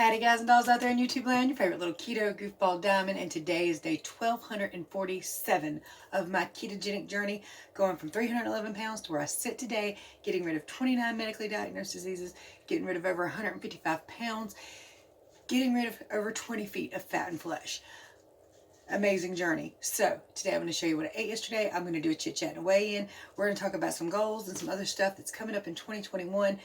Howdy guys and dolls out there in YouTube land, your favorite little keto goofball diamond, and today is day 1247 of my ketogenic journey, going from 311 pounds to where I sit today, getting rid of 29 medically diagnosed diseases, getting rid of over 155 pounds, getting rid of over 20 feet of fat and flesh. Amazing journey. So today I'm going to show you what I ate yesterday. I'm going to do a chit chat and a weigh in. We're going to talk about some goals and some other stuff that's coming up in 2021.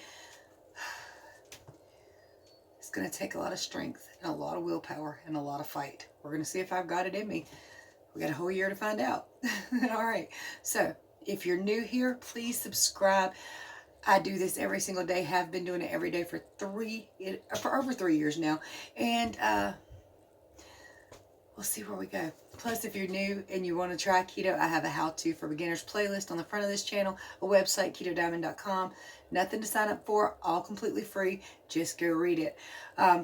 It's going to take a lot of strength and a lot of willpower and a lot of fight. We're going to see if I've got it in me. We got a whole year to find out. All right. So if you're new here, please subscribe. I do this every single day. Have been doing it every day for over 3 years now. And we'll see where we go. Plus, if you're new and you want to try keto, I have a how-to for beginners playlist on the front of this channel, a website, ketodiamond.com. Nothing to sign up for, all completely free. Just go read it.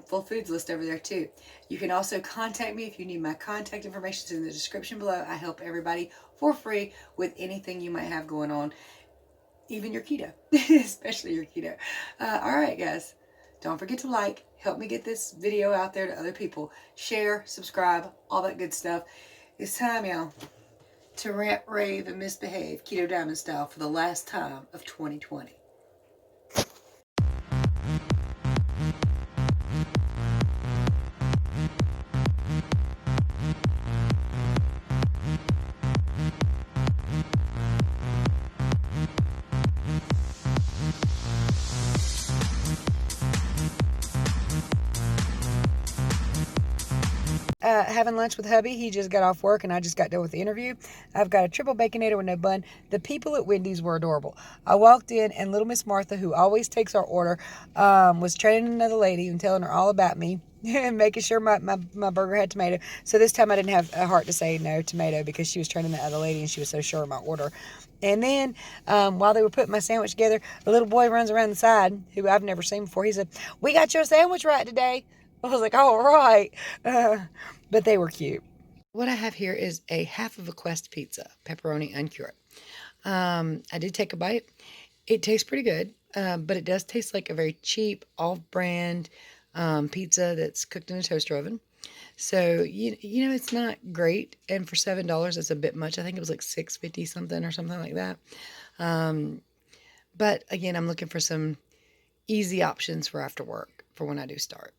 Full foods list over there too. You can also contact me if you need my contact information. It's in the description below. I help everybody for free with anything you might have going on, even your keto, especially your keto. All right, guys. Don't forget to like, help me get this video out there to other people. Share, subscribe, all that good stuff. It's time, y'all, to rant, rave, and misbehave Keto Diamond style for the last time of 2020. Having lunch with hubby. He just got off work and I just got done with the interview. I've got a triple baconator with no bun. The people at Wendy's were adorable. I walked in and little Miss Martha, who always takes our order, was training another lady and telling her all about me and making sure my burger had tomato. So this time I didn't have a heart to say no tomato because she was training the other lady and she was so sure of my order. And then while they were putting my sandwich together, a little boy runs around the side who I've never seen before. He said, "We got your sandwich right today." I was like, "All right." But they were cute. What I have here is a half of a Quest pizza, pepperoni uncured. I did take a bite. It tastes pretty good, but it does taste like a very cheap, off-brand pizza that's cooked in a toaster oven. So, you know, it's not great. And for $7, it's a bit much. I think it was like $6.50 something or something like that. But again, I'm looking for some easy options for after work for when I do start.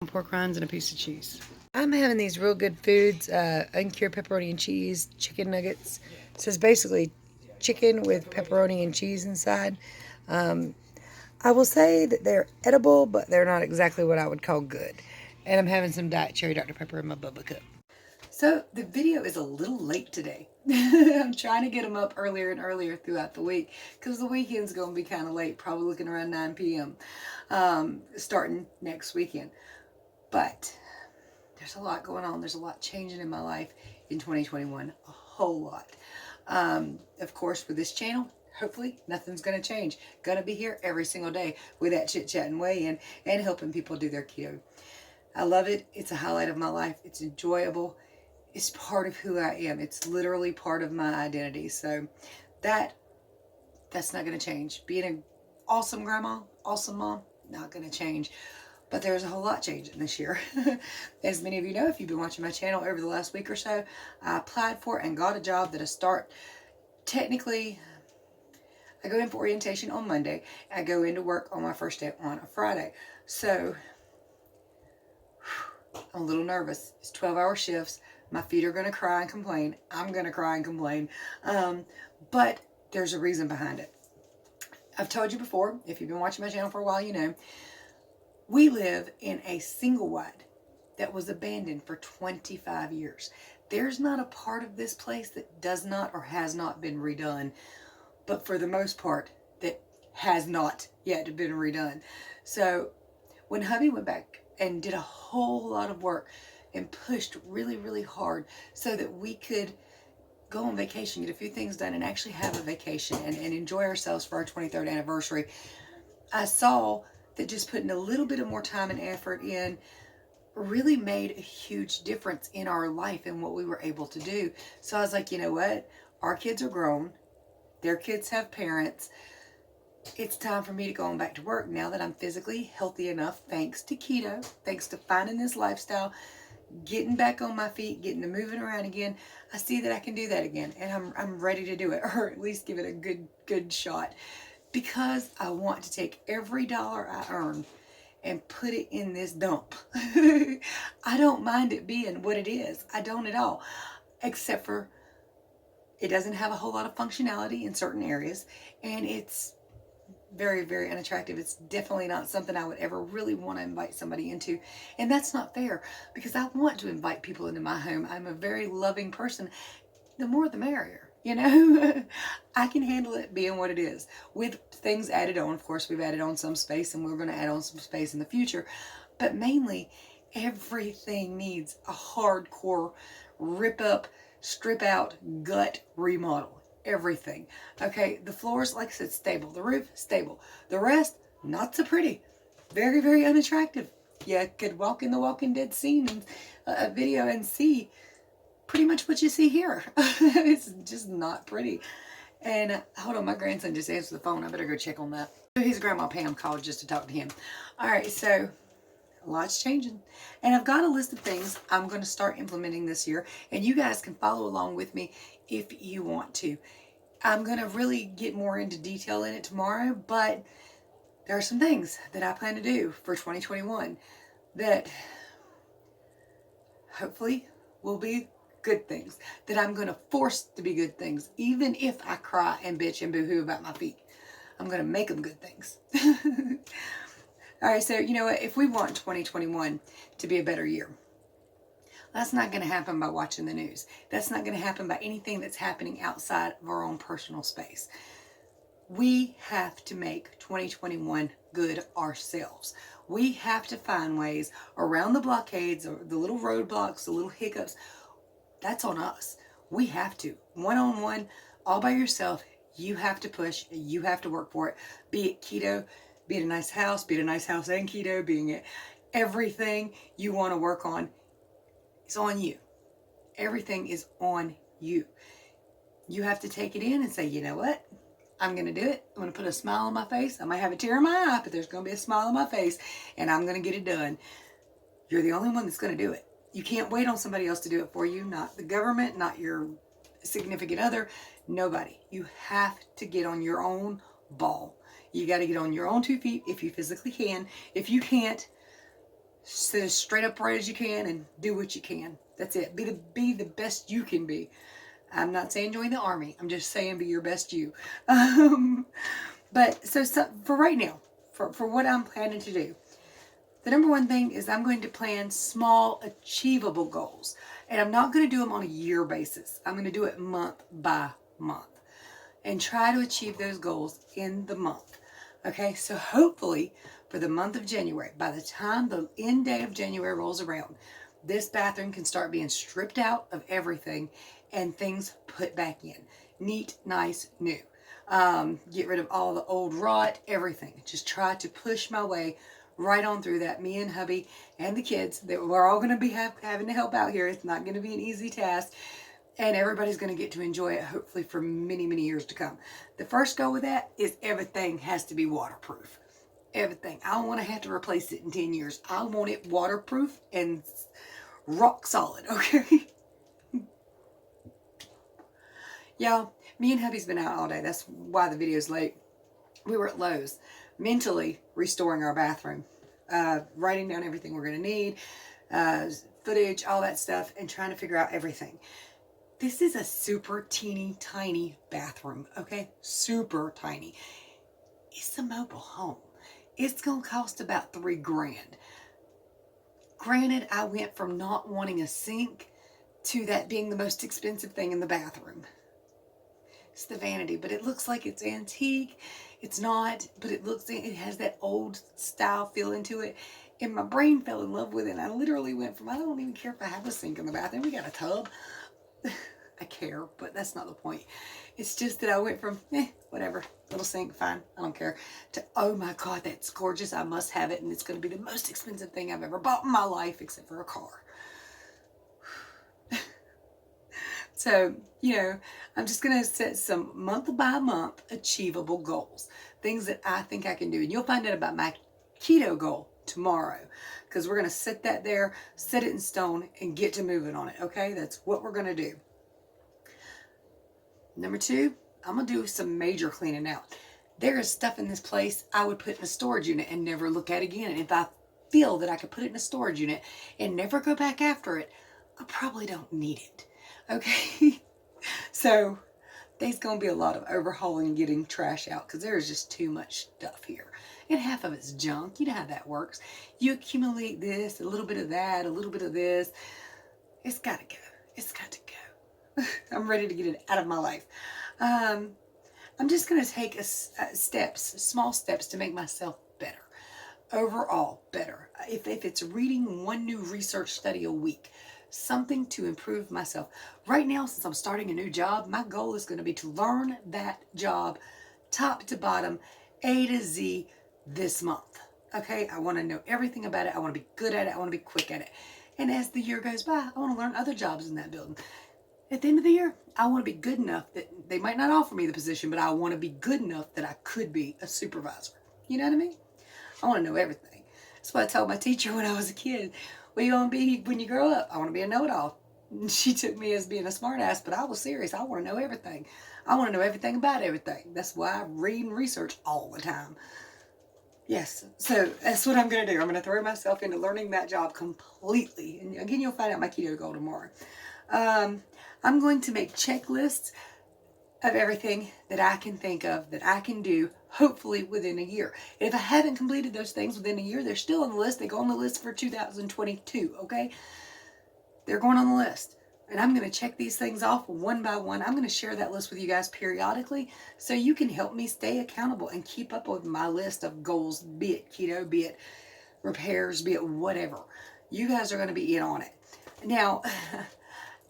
Pork rinds and a piece of cheese. I'm having these real good foods, uncured pepperoni and cheese, chicken nuggets. So it's basically chicken with pepperoni and cheese inside. I will say that they're edible, but they're not exactly what I would call good. And I'm having some Diet Cherry Dr. Pepper in my Bubba cup. So the video is a little late today. I'm trying to get them up earlier and earlier throughout the week because the weekend's going to be kind of late, probably looking around 9 p.m. Starting next weekend. But there's a lot going on. There's a lot changing in my life in 2021. A whole lot. Of course, with this channel, hopefully nothing's going to change. Going to be here every single day with that chit chat and weigh in and helping people do their keto. I love it. It's a highlight of my life. It's enjoyable. It's part of who I am. It's literally part of my identity. So that's not going to change. Being an awesome grandma, awesome mom, not going to change. But there's a whole lot changing this year. As many of you know, if you've been watching my channel over the last week or so, I applied for and got a job that I start. Technically, I go in for orientation on Monday. I go into work on my first day on a Friday. So I'm a little nervous. It's 12-hour shifts. My feet are going to cry and complain. I'm going to cry and complain. But there's a reason behind it. I've told you before, if you've been watching my channel for a while, you know, we live in a single wide that was abandoned for 25 years. There's not a part of this place that does not or has not been redone, but for the most part, that has not yet been redone. So when hubby went back and did a whole lot of work and pushed really, really hard so that we could go on vacation, get a few things done, and actually have a vacation and enjoy ourselves for our 23rd anniversary, I saw that just putting a little bit of more time and effort in really made a huge difference in our life and what we were able to do. So I was like, you know what? Our kids are grown. Their kids have parents. It's time for me to go on back to work now that I'm physically healthy enough, thanks to keto, thanks to finding this lifestyle, getting back on my feet, getting to moving around again. I see that I can do that again, and I'm ready to do it, or at least give it a good shot, because I want to take every dollar I earn and put it in this dump. I don't mind it being what it is. I don't at all, except for it doesn't have a whole lot of functionality in certain areas, and it's very, very unattractive. It's definitely not something I would ever really want to invite somebody into. And that's not fair, because I want to invite people into my home. I'm a very loving person. The more the merrier, you know? I can handle it being what it is with things added on. Of course, we've added on some space, and we're going to add on some space in the future. But mainly, everything needs a hardcore rip up, strip out, gut remodel. Everything. Okay, the floors, like I said, stable. The roof, stable. The rest, not so pretty. Very, very unattractive. You could walk in the Walking Dead scene and a video and see pretty much what you see here. It's just not pretty. And hold on, my grandson just answered the phone. I better go check on that. His grandma Pam called just to talk to him. All right, so a lot's changing. And I've got a list of things I'm going to start implementing this year. And you guys can follow along with me if you want to. I'm going to really get more into detail in it tomorrow, but there are some things that I plan to do for 2021 that hopefully will be good things, that I'm going to force to be good things, even if I cry and bitch and boo-hoo about my feet. I'm going to make them good things. All right, so you know what? If we want 2021 to be a better year, that's not going to happen by watching the news. That's not going to happen by anything that's happening outside of our own personal space. We have to make 2021 good ourselves. We have to find ways around the blockades, or the little roadblocks, the little hiccups. That's on us. We have to. One-on-one, all by yourself, you have to push, you have to work for it. Be it keto, be it a nice house and keto, being it everything you want to work on. It's on you. Everything is on you. You have to take it in and say, you know what? I'm going to do it. I'm going to put a smile on my face. I might have a tear in my eye, but there's going to be a smile on my face, and I'm going to get it done. You're the only one that's going to do it. You can't wait on somebody else to do it for you. Not the government, not your significant other, nobody. You have to get on your own ball. You got to get on your own 2 feet if you physically can. If you can't, sit as straight upright as you can and do what you can. That's it. Be the best you can be. I'm not saying join the army. I'm just saying be your best you. But so for right now, for what I'm planning to do, the number one thing is I'm going to plan small, achievable goals. And I'm not going to do them on a year basis. I'm going to do it month by month and try to achieve those goals in the month. Okay, so hopefully for the month of January, by the time the end day of January rolls around, this bathroom can start being stripped out of everything and things put back in. Neat, nice, new. Get rid of all the old rot, everything. Just try to push my way right on through that. Me and hubby and the kids, that we're all going to be having to help out here. It's not going to be an easy task. And everybody's going to get to enjoy it, hopefully, for many, many years to come. The first goal with that is everything has to be waterproof. Everything. I don't want to have to replace it in 10 years. I want it waterproof and rock solid, okay? Y'all, me and hubby's been out all day. That's why the video's late. We were at Lowe's, mentally restoring our bathroom, writing down everything we're going to need, footage, all that stuff, and trying to figure out everything. This is a super teeny tiny bathroom, okay? Super tiny. It's a mobile home. It's going to cost about $3,000. Granted, I went from not wanting a sink to that being the most expensive thing in the bathroom. It's the vanity, but it looks like it's antique. It's not, but it has that old style feel to it. And my brain fell in love with it. And I literally went from, I don't even care if I have a sink in the bathroom. We got a tub. I care, but that's not the point. It's just that I went from, whatever, little sink, fine, I don't care, to, oh my God, that's gorgeous, I must have it, and it's going to be the most expensive thing I've ever bought in my life, except for a car. So, I'm just going to set some month by month achievable goals things that I think I can do. And you'll find out about my keto goal tomorrow, because we're going to set that there, set it in stone, and get to moving on it. Okay, that's what we're going to do. Number 2, I'm going to do some major cleaning out. There is stuff in this place I would put in a storage unit and never look at again. And if I feel that I could put it in a storage unit and never go back after it, I probably don't need it. Okay? So there's going to be a lot of overhauling and getting trash out, because there is just too much stuff here. And half of it's junk. You know how that works. You accumulate this, a little bit of that, a little bit of this. It's got to go. It's got to go. I'm ready to get it out of my life. I'm just going to take small steps to make myself better. Overall better. If it's reading one new research study a week, something to improve myself. Right now, since I'm starting a new job, my goal is going to be to learn that job top to bottom, A to Z this month. Okay, I want to know everything about it. I want to be good at it. I want to be quick at it. And as the year goes by, I want to learn other jobs in that building. At the end of the year, I want to be good enough that they might not offer me the position, but I want to be good enough that I could be a supervisor. You know what I mean? I want to know everything. That's what I told my teacher when I was a kid. What do you want to be when you grow up? I want to be a know-it-all. She took me as being a smartass, but I was serious. I want to know everything. I want to know everything about everything. That's why I read and research all the time. Yes, so that's what I'm going to do. I'm going to throw myself into learning that job completely. And again, you'll find out my keto goal tomorrow. I'm going to make checklists of everything that I can think of that I can do, hopefully within a year. If I haven't completed those things within a year, they're still on the list. They go on the list for 2022, okay? They're going on the list. And I'm going to check these things off one by one. I'm going to share that list with you guys periodically so you can help me stay accountable and keep up with my list of goals, be it keto, be it repairs, be it whatever. You guys are going to be in on it. Now,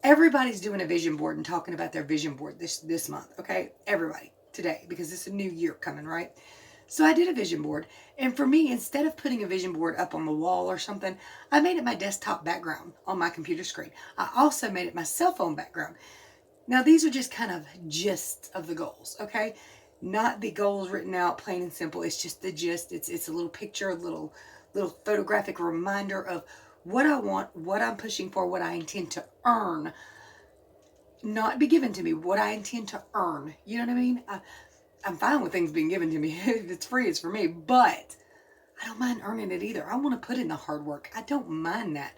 everybody's doing a vision board and talking about their vision board this month, okay? Everybody, today, because it's a new year coming, right? So I did a vision board, and for me, instead of putting a vision board up on the wall or something, I made it my desktop background on my computer screen. I also made it my cell phone background. Now, these are just kind of gist of the goals, okay? Not the goals written out, plain and simple. It's just the gist. It's a little picture, a little photographic reminder of what I want, what I'm pushing for, what I intend to earn. Not be given to me, what I intend to earn. You know what I mean? I'm fine with things being given to me. If it's free, it's for me. But I don't mind earning it either. I want to put in the hard work. I don't mind that.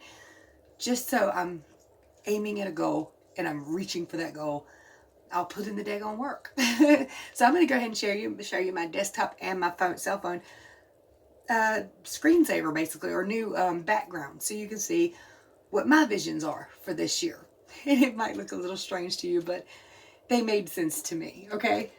Just so I'm aiming at a goal and I'm reaching for that goal, I'll put in the daggone work. So I'm going to go ahead and show you my desktop and my cell phone screensaver, basically, or new background, so you can see what my visions are for this year. And it might look a little strange to you, but they made sense to me, okay?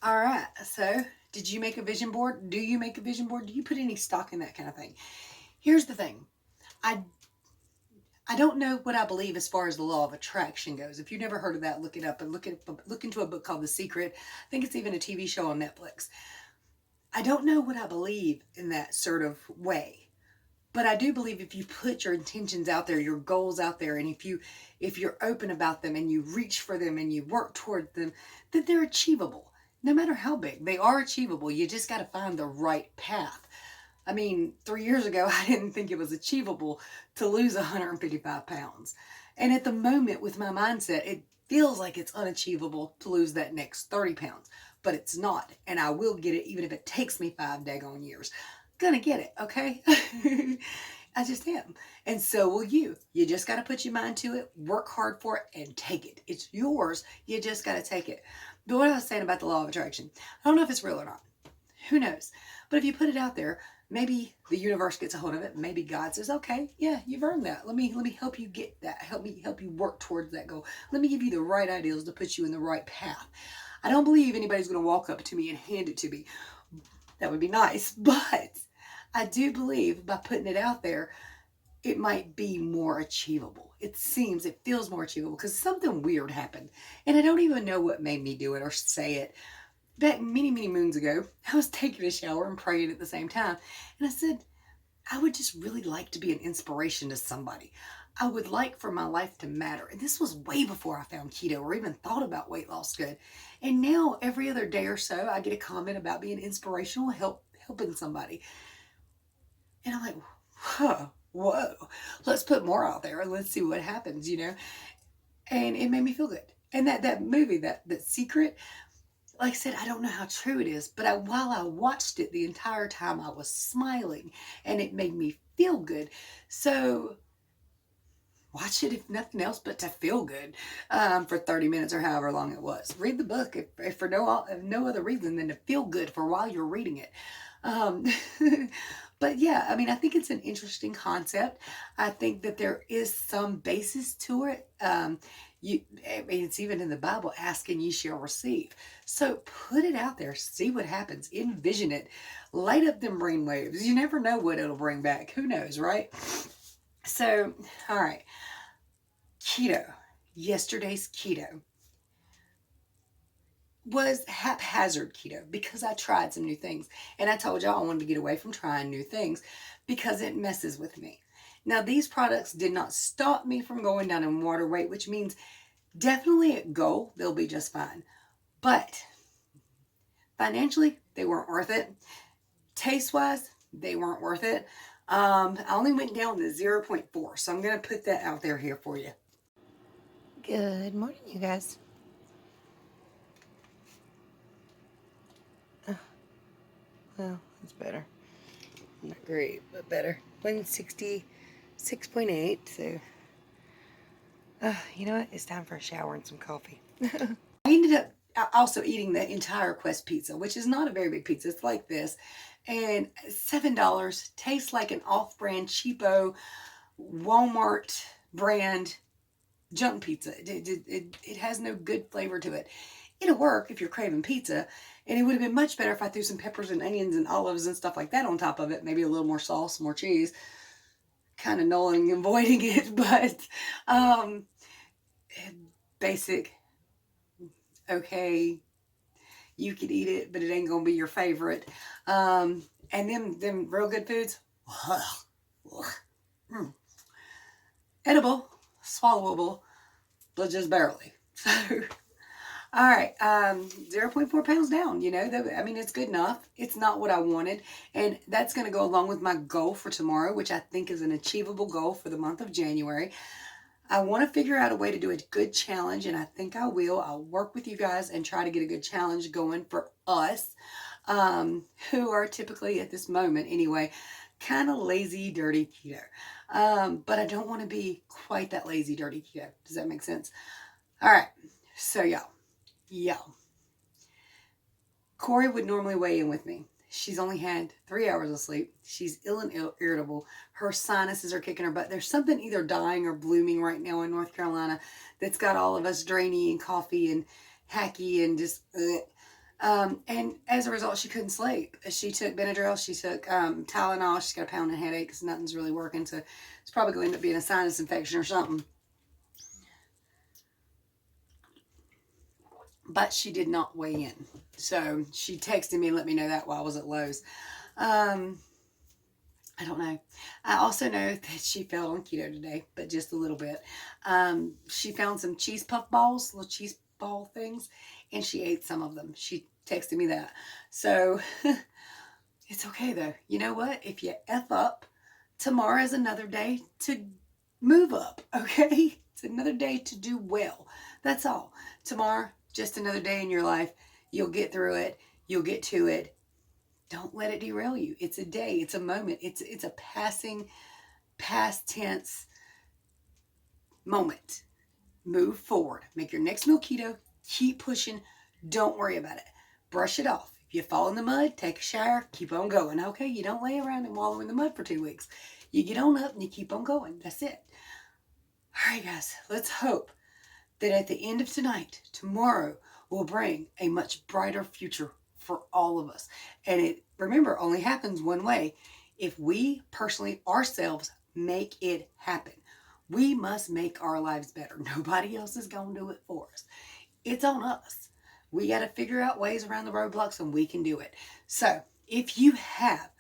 All right, so did you make a vision board? Do you make a vision board? Do you put any stock in that kind of thing? Here's the thing. I don't know what I believe as far as the law of attraction goes. If you've never heard of that, look it up and look into a book called The Secret. I think it's even a TV show on Netflix. I don't know what I believe in that sort of way, but I do believe if you put your intentions out there, your goals out there, and if you're open about them and you reach for them and you work toward them, that they're achievable. No matter how big, they are achievable. You just got to find the right path. I mean, 3 years ago, I didn't think it was achievable to lose 155 pounds. And at the moment, with my mindset, it feels like it's unachievable to lose that next 30 pounds. But it's not. And I will get it even if it takes me 5 daggone years. Gonna get it, okay? I just am. And so will you. You just got to put your mind to it, work hard for it, and take it. It's yours. You just got to take it. But what I was saying about the law of attraction, I don't know if it's real or not. Who knows? But if you put it out there, maybe the universe gets a hold of it. Maybe God says, okay, yeah, you've earned that. Let me help you get that. Help you work towards that goal. Let me give you the right ideas to put you in the right path. I don't believe anybody's going to walk up to me and hand it to me. That would be nice. But I do believe by putting it out there, it might be more achievable. It feels more achievable because something weird happened. And I don't even know what made me do it or say it. Back many, many moons ago, I was taking a shower and praying at the same time. And I said, I would just really like to be an inspiration to somebody. I would like for my life to matter. And this was way before I found keto or even thought about weight loss good. And now every other day or so, I get a comment about being inspirational, helping somebody. And I'm like, whoa, let's put more out there and let's see what happens, And it made me feel good. And that movie, that Secret, like I said, I don't know how true it is, but while I watched it the entire time, I was smiling and it made me feel good. So watch it if nothing else but to feel good for 30 minutes or however long it was. Read the book if for no other reason than to feel good for while you're reading it. Um, but yeah, I mean, I think it's an interesting concept. I think that there is some basis to it. I mean, it's even in the Bible, ask and ye shall receive. So put it out there, see what happens, envision it, light up them brain waves. You never know what it'll bring back. Who knows, right? So, all right, keto. Yesterday's keto was haphazard keto because I tried some new things. And I told y'all I wanted to get away from trying new things because it messes with me. Now, these products did not stop me from going down in water weight, which means definitely at goal, they'll be just fine. But financially, they weren't worth it. Taste-wise, they weren't worth it. I only went down to 0.4, so I'm going to put that out there here for you. Good morning, you guys. Well, it's better. Not great, but better. 166.8, so... you know what? It's time for a shower and some coffee. I ended up also eating the entire Quest pizza, which is not a very big pizza. It's like this. And $7, tastes like an off-brand, cheapo, Walmart brand junk pizza. It has no good flavor to it. It'll work if you're craving pizza, and it would have been much better if I threw some peppers and onions and olives and stuff like that on top of it. Maybe a little more sauce, more cheese. Kind of nulling and voiding it, but basic, okay, you could eat it, but it ain't gonna be your favorite. And them real good foods, edible, swallowable, but just barely. So, all right, 0.4 pounds down, I mean, it's good enough. It's not what I wanted. And that's going to go along with my goal for tomorrow, which I think is an achievable goal for the month of January. I want to figure out a way to do a good challenge, and I think I will. I'll work with you guys and try to get a good challenge going for us, who are typically, at this moment anyway, kind of lazy, dirty keto. But I don't want to be quite that lazy, dirty keto. Does that make sense? All right. So, y'all. Corey would normally weigh in with me. She's only had 3 hours of sleep. She's ill and irritable. Her sinuses are kicking her butt. There's something either dying or blooming right now in North Carolina that's got all of us drainy and coffee and hacky and just... and as a result, she couldn't sleep. She took Benadryl. She took Tylenol. She's got a pounding headache because nothing's really working. So it's probably going to end up being a sinus infection or something. But she did not weigh in. So she texted me and let me know that while I was at Lowe's. I don't know. I also know that she fell on keto today, but just a little bit. She found some cheese puff balls, little cheese ball things, and she ate some of them. She texted me that. So it's okay though. You know what? If you F up, tomorrow is another day to move up, okay? It's another day to do well. That's all. Tomorrow, just another day in your life. You'll get through it. You'll get to it. Don't let it derail you. It's a day. It's a moment. It's a passing, past tense moment. Move forward. Make your next meal keto. Keep pushing. Don't worry about it. Brush it off. If you fall in the mud, take a shower. Keep on going. Okay? You don't lay around and wallow in the mud for 2 weeks. You get on up and you keep on going. That's it. All right, guys. Let's hope that at the end of tonight, tomorrow will bring a much brighter future for all of us. And it, remember, only happens one way. If we personally, ourselves, make it happen. We must make our lives better. Nobody else is going to do it for us. It's on us. We got to figure out ways around the roadblocks and we can do it. So if you have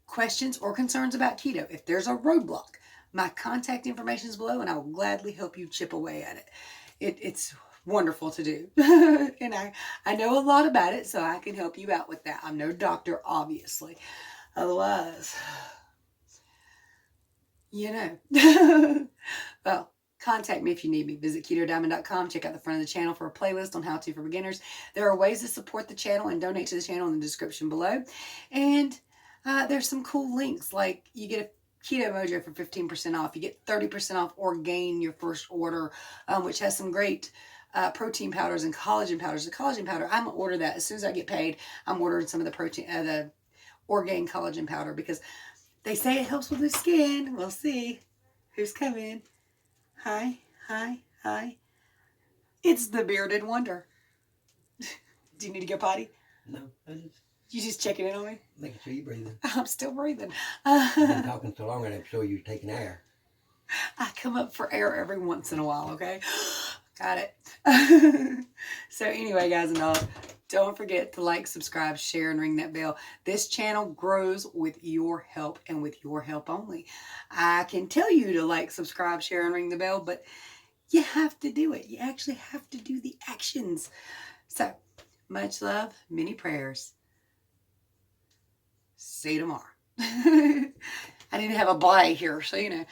questions or concerns about keto, if there's a roadblock, my contact information is below, and I will gladly help you chip away at it. It's wonderful to do. And I know a lot about it, so I can help you out with that. I'm no doctor, obviously. Otherwise, you know. Well, contact me if you need me. Visit ketodiamond.com. Check out the front of the channel for a playlist on how to for beginners. There are ways to support the channel and donate to the channel in the description below. And there's some cool links, like you get a Keto Mojo for 15% off. You get 30% off Orgain your first order, which has some great protein powders and collagen powders. The collagen powder, I'm going to order that. As soon as I get paid, I'm ordering some of the the Orgain collagen powder, because they say it helps with the skin. We'll see. Who's coming? Hi, hi, hi. It's the bearded wonder. Do you need to go potty? No, You just checking in on me? making sure you're breathing. I'm still breathing. You've been talking so long, I'm sure you're taking air. I come up for air every once in a while, okay? Got it. So anyway, guys and all, don't forget to like, subscribe, share, and ring that bell. This channel grows with your help and with your help only. I can tell you to like, subscribe, share, and ring the bell, but you have to do it. You actually have to do the actions. So, much love, many prayers. See you tomorrow. I didn't have a bye here, so you know.